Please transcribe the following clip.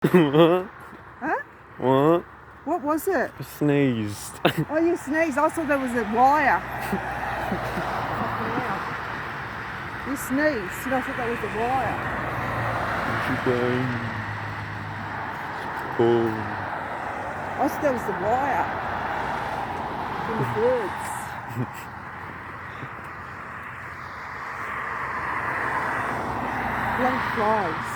What? Huh? What? What was it? I sneezed. Oh, you sneezed. I thought there was a wire. You sneezed, and I thought that was a wire. What you doing? Cool. I thought that was the wire from the birds. Bloody flies.